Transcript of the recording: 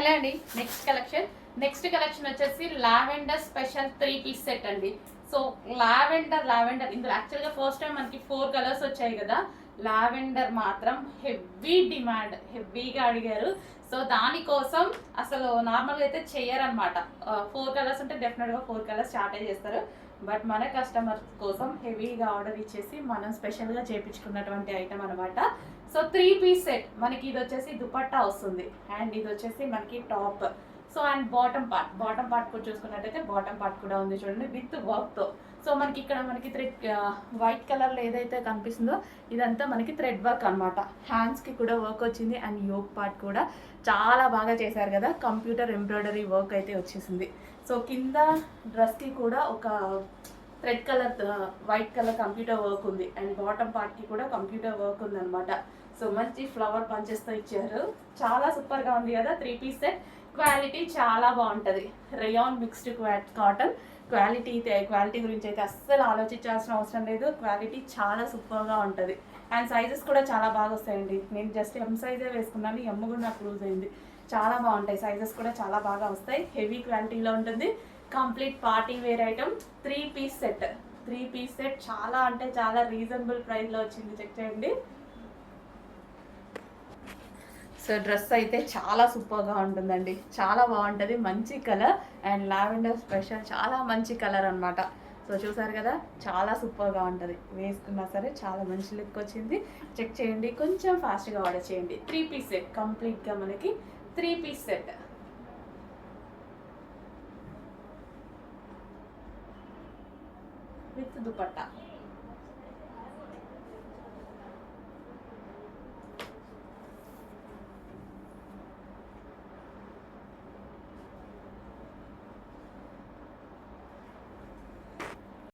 Hello అండి, next collection వచ్చేసి lavender special 3 piece set అండి. సో లావెండర్ ఇందులో యాక్చువల్గా ఫస్ట్ టైం మనకి 4 కలర్స్ వచ్చాయి కదా. లావెండర్ మాత్రం హెవీ డిమాండ్, హెవీగా అడిగారు. సో దానికోసం అసలు నార్మల్గా అయితే చెయ్యరనమాట. 4 కలర్స్ ఉంటే డెఫినెట్గా 4 కలర్స్ స్టార్ట్ చేస్తారు. బట్ మన కస్టమర్స్ కోసం హెవీగా ఆర్డర్ ఇచ్చేసి మనం స్పెషల్గా చేయించుకున్నటువంటి ఐటమ్ అనమాట. సో 3 పీస్ సెట్ మనకి ఇది వచ్చేసి దుపట్టా వస్తుంది అండ్ ఇది వచ్చేసి మనకి top. So and bottom part కూడా చూసుకున్నట్టయితే బాటమ్ పార్ట్ కూడా ఉంది చూడండి విత్ వర్క్తో. సో మనకి ఇక్కడ మనకి థ్రెడ్ వైట్ కలర్లో ఏదైతే కనిపిస్తుందో ఇదంతా మనకి థ్రెడ్ వర్క్ అనమాట. హ్యాండ్స్కి కూడా వర్క్ వచ్చింది అండ్ యోక్ పార్ట్ కూడా చాలా బాగా చేశారు కదా. కంప్యూటర్ ఎంబ్రాయిడరీ వర్క్ అయితే వచ్చేసింది. సో కింద డ్రెస్కి కూడా ఒక thread colour white colour computer work ఉంది అండ్ బాటమ్ పార్ట్కి కూడా కంప్యూటర్ వర్క్ ఉంది అనమాట. సో మంచి ఫ్లవర్ పంచెస్తో ఇచ్చారు. చాలా సూపర్గా ఉంది కదా. 3 పీస్ సెట్ క్వాలిటీ చాలా బాగుంటుంది. రేయాన్ మిక్స్డ్ కాటన్ క్వాలిటీ గురించి అయితే అస్సలు ఆలోచించాల్సిన అవసరం లేదు. క్వాలిటీ చాలా సూపర్గా ఉంటుంది అండ్ సైజెస్ కూడా చాలా బాగా వస్తాయండి. నేను జస్ట్ ఎం సైజే వేసుకున్నాను, ఎమ్ కూడా నాకు లూజ్ అయింది. చాలా బాగుంటాయి, సైజెస్ కూడా చాలా బాగా వస్తాయి. హెవీ క్వాలిటీలో ఉంటుంది. Complete party wear item 3 piece set చాలా అంటే చాలా రీజనబుల్ ప్రైస్లో వచ్చింది. చెక్ చేయండి. సో డ్రెస్ అయితే చాలా సూపర్గా ఉంటుందండి, చాలా బాగుంటుంది. మంచి కలర్ అండ్ లావెండర్ స్పెషల్ చాలా మంచి కలర్ అనమాట. సో చూసారు కదా, చాలా సూపర్గా ఉంటుంది. వేసుకున్నా సరే చాలా మంచి లుక్ వచ్చింది. చెక్ చేయండి, కొంచెం ఫాస్ట్గా ఆర్డర్ చేయండి. 3 పీస్ సెట్ కంప్లీట్గా మనకి 3 పీస్ సెట్ విత్ దుపట్టా.